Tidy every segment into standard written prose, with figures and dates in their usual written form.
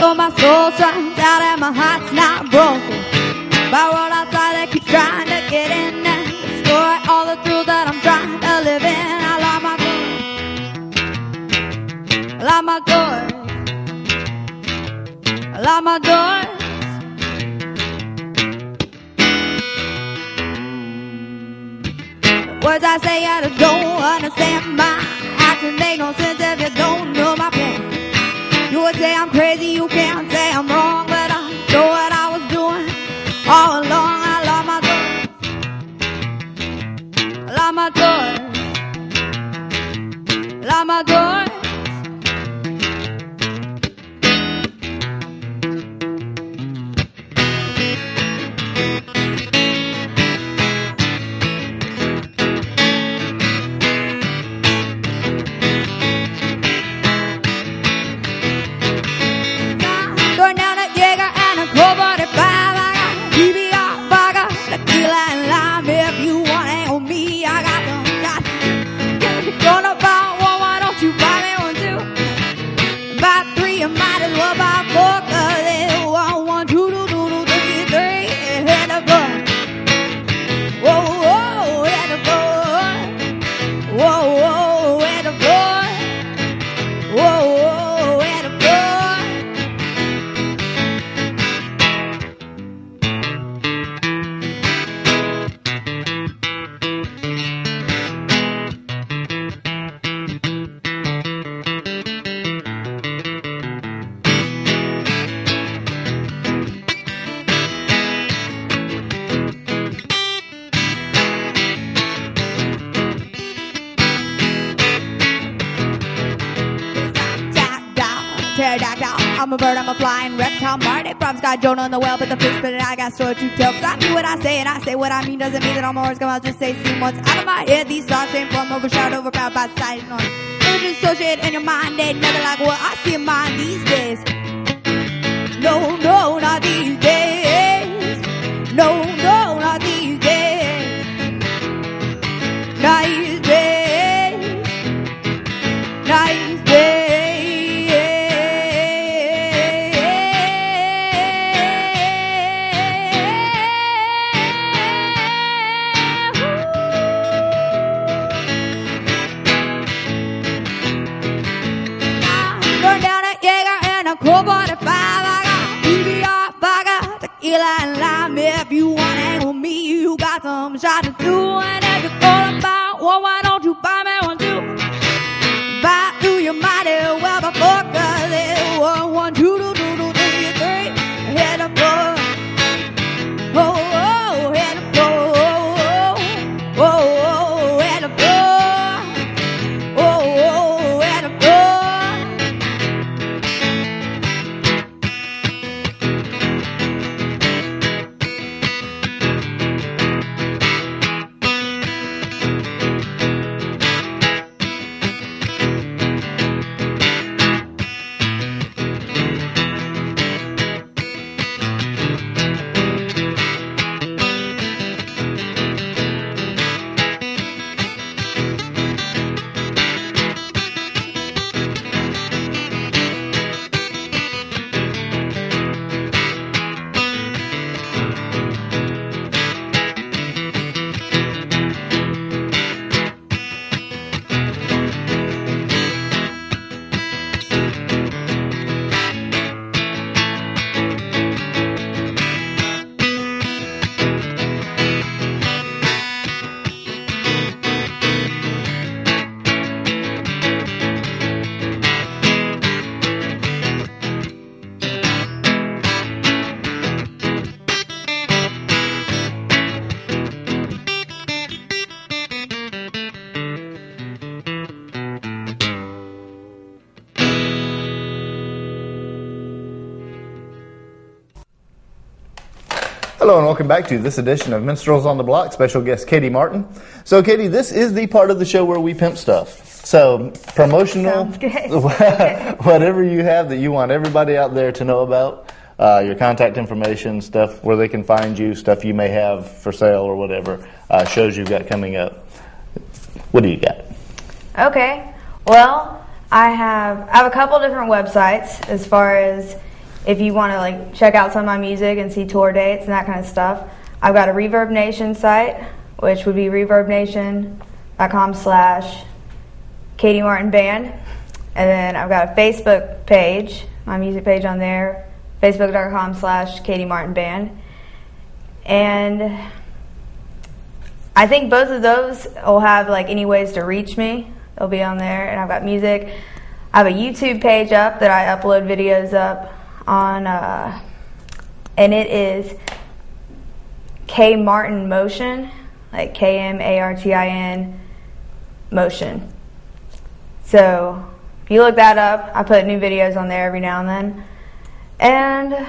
Though my soul's trying out and my heart's not broken, my world outside that keeps trying to get in and destroy all the truth that I'm trying to live in. I love my doors, I love my doors, I love my doors. Words I say I don't understand, my actions make no sense if you don't know my plan. You would say I'm crazy, you can't say I'm wrong, but I know what I was doing all along. I love my doors, I love my doors, I love my doors. I'm a bird, I'm a flying reptile, Marty from Sky Jonah and the whale, but the fish, but I got story to tell. Cause I mean what I say and I say what I mean. Doesn't mean that all my words come out, just say see once out of my head. These thoughts ain't from overshadowed, overpowered by sight and noise. Images associated in your mind, they never like what I see in mine these days. No, no, not these days. No, no, not these days. Not these days. Not these days. And lime, if you want to hang with me, you got some shot to do. And if you're all about, well, why don't you buy me one too? Buy through your mighty well before, cause it was 1, 2, 2, 2, 2, 3, 3. Hit the floor. Oh, oh, hit the floor. Oh, oh, hit the floor. Oh, oh, hit the floor. Hello and welcome back to this edition of Minstrels on the Block. Special guest Katie Martin. So Katie, this is the part of the show where we pimp stuff. So promotional, whatever you have that you want everybody out there to know about, your contact information, stuff where they can find you, stuff you may have for sale or whatever, shows you've got coming up. What do you got? Okay. Well, I have a couple different websites as far as if you want to like check out some of my music and see tour dates and that kind of stuff, I've got a Reverb Nation site, which would be reverbnation.com/Katie Martin Band. And then I've got a Facebook page, my music page on there, facebook.com/Katie Martin Band. And I think both of those will have like any ways to reach me. They'll be on there. And I've got music. I have a YouTube page up that I upload videos up on, and it is K Martin Motion, like KMARTIN Motion. So if you look that up, I put new videos on there every now and then. And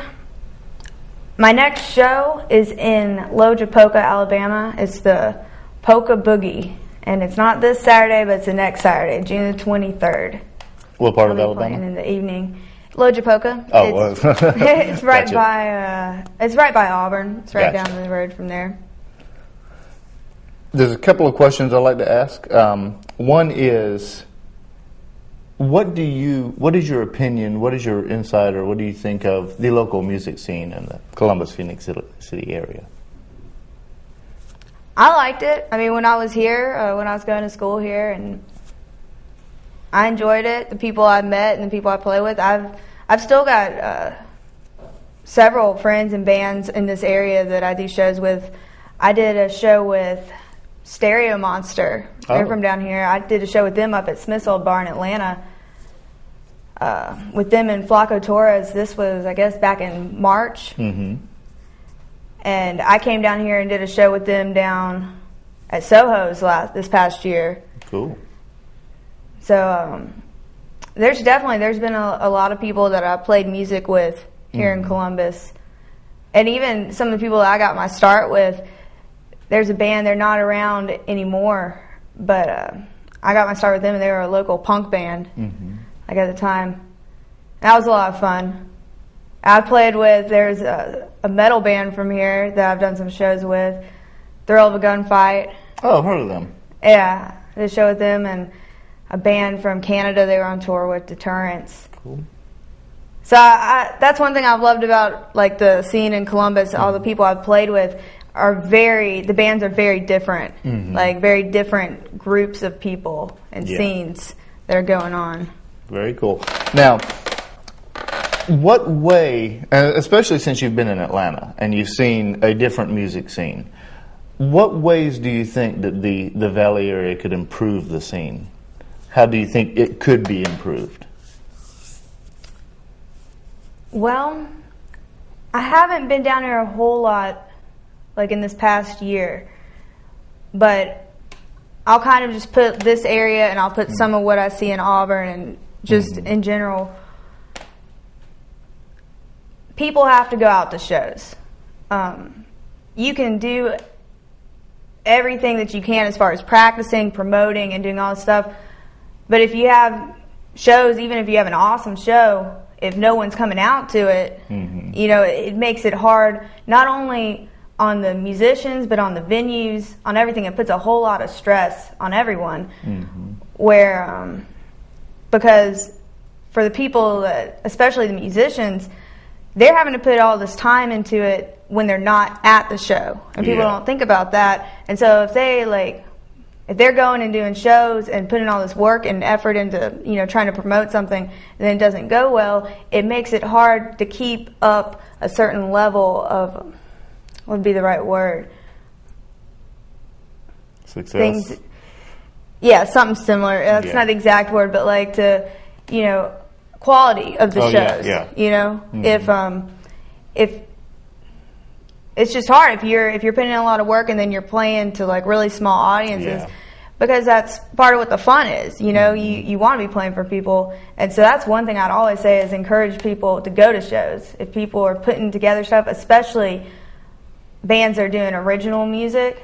my next show is in Lojapoka, Alabama. It's the Polka Boogie. And it's not this Saturday, but it's the next Saturday, June the 23rd. What part of I'll be Alabama? playing in the evening. Lojapoka. Oh, it's right Gotcha. by it's right by Auburn. It's right Gotcha. down the road from there. There's a couple of questions I'd like to ask. One is, what is your opinion, what is your insight, or what do you think of the local music scene in the Columbus, Phoenix City area? I liked it. I mean, when I was here, when I was going to school here, and I enjoyed it. The people I met and the people I play with, I've still got several friends and bands in this area that I do shows with. I did a show with Stereo Monster. They're from down here. I did a show with them up at Smith's Old Bar in Atlanta. With them and Flaco Torres. This was, I guess, back in March. Mm-hmm. And I came down here and did a show with them down at Soho's this past year. Cool. So there's been a lot of people that I played music with here in Columbus. And even some of the people that I got my start with, there's a band, they're not around anymore, but I got my start with them, and they were a local punk band, like at the time. That was a lot of fun. I played with, there's a metal band from here that I've done some shows with, Thrill of a Gunfight. Oh, I've heard of them. Yeah, I did a show with them, and a band from Canada they were on tour with, Deterrence. Cool. So that's one thing I've loved about like the scene in Columbus. All the people I've played with the bands are very different, like very different groups of people and scenes that are going on. Very cool. Now, what way, especially since you've been in Atlanta and you've seen a different music scene, what ways do you think that the Valley area could improve the scene? How do you think it could be improved? Well, I haven't been down here a whole lot, like in this past year, but I'll kind of just put this area and I'll put some of what I see in Auburn and just in general. People have to go out to shows. You can do everything that you can as far as practicing, promoting, and doing all this stuff, but if you have shows, even if you have an awesome show, if no one's coming out to it, you know, it makes it hard, not only on the musicians, but on the venues, on everything. It puts a whole lot of stress on everyone, where, because for the people that, especially the musicians, they're having to put all this time into it when they're not at the show, and people don't think about that. And so if they're going and doing shows and putting all this work and effort into, you know, trying to promote something, and then it doesn't go well, it makes it hard to keep up a certain level of, what would be the right word? Success? Yeah, something similar. That's not the exact word, but like to, you know, quality of the shows. You know, if it's just hard if you're putting in a lot of work and then you're playing to like really small audiences, because that's part of what the fun is. You know, you want to be playing for people, and so that's one thing I'd always say is encourage people to go to shows. If people are putting together stuff, especially bands that are doing original music,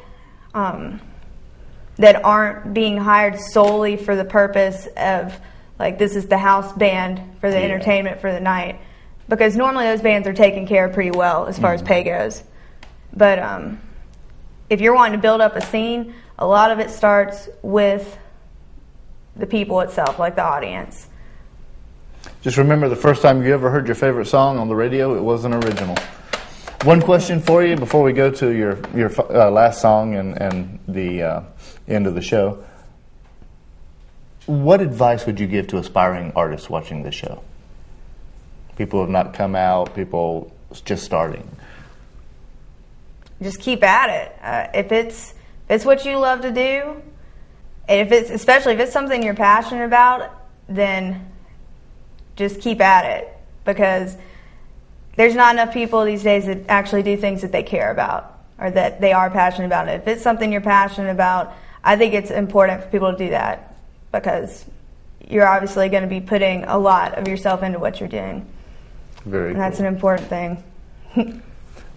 that aren't being hired solely for the purpose of like this is the house band for the entertainment for the night, because normally those bands are taken care of pretty well as far as pay goes. But if you're wanting to build up a scene, a lot of it starts with the people itself, like the audience. Just remember the first time you ever heard your favorite song on the radio, it was an original. One question for you before we go to your last song and the end of the show. What advice would you give to aspiring artists watching this show? People who have not come out, people just starting. Just keep at it. If it's what you love to do, and especially if it's something you're passionate about, then just keep at it, because there's not enough people these days that actually do things that they care about or that they are passionate about. If it's something you're passionate about, I think it's important for people to do that, because you're obviously going to be putting a lot of yourself into what you're doing. Very And that's an important thing.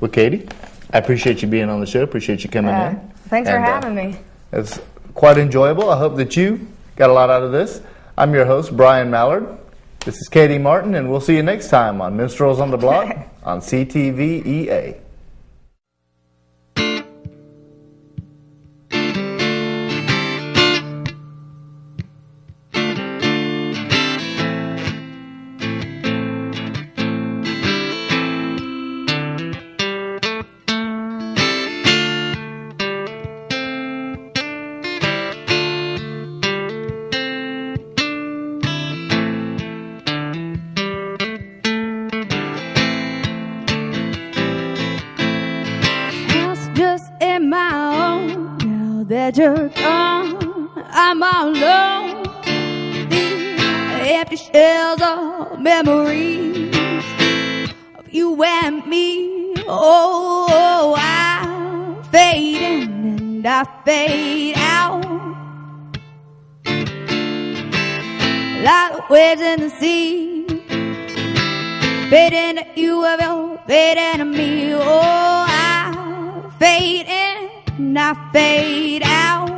Well, Katie, I appreciate you being on the show. Appreciate you coming in. Thanks for having me. It's quite enjoyable. I hope that you got a lot out of this. I'm your host, Brian Mallard. This is Katie Martin, and we'll see you next time on Minstrels on the Block on CTV EA. That you're gone, I'm all alone. These empty shells of memories of you and me. Oh, I fade in and I fade out, like the waves in the sea. Fade into you, fade into me. Oh, I fade in and I fade out,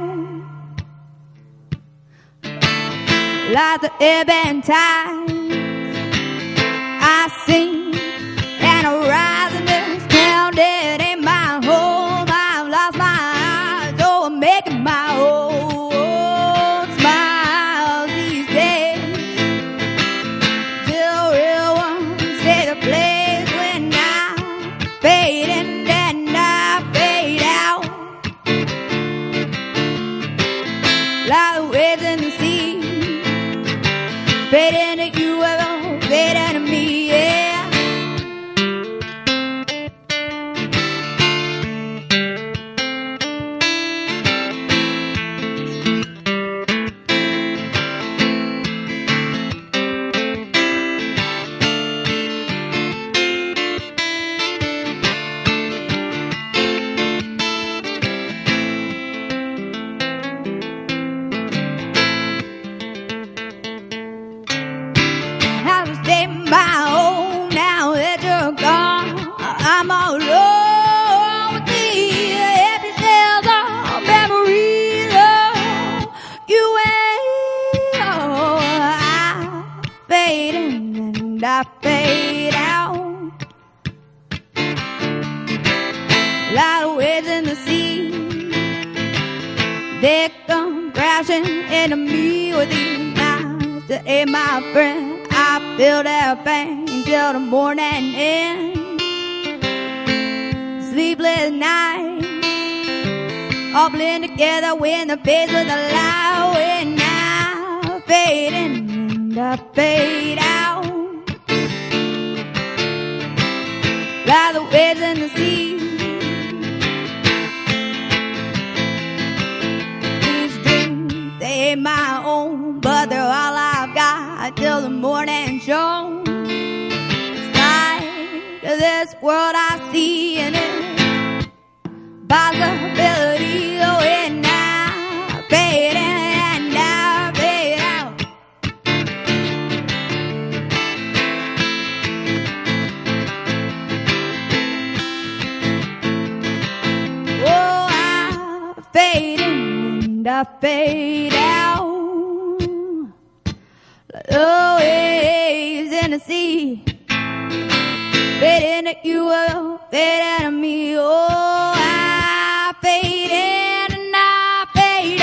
like the ebb and tide. I sing and I rise, and it's grounded in my home. I've lost my eyes, so I'm making my own smiles these days. Till real ones stay the place when I fade in and I fade out, like the waves in the sea. Fade into you, fade into me, yeah. I'm all alone with these empty shells of memories of you and oh, I fade in and I fade out, like the waves in the sea. They come crashing into me with these knives to aid my friend. I feel their pain till the morning ends. Sleepless nights all blend together when the face with the light. When I fade in and I fade out, like the waves in the sea. These dreams, they ain't my own, but they're all I've got till the morning shows. This world I see in it possibility, oh, and I fade in and I fade out, oh, I fade in and I fade out, like the waves in the sea. Fade into you, fade into me. Oh, I fade in and I fade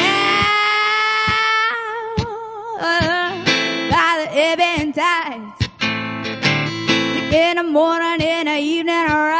out, by the ebb and tides. morning, in the evening, or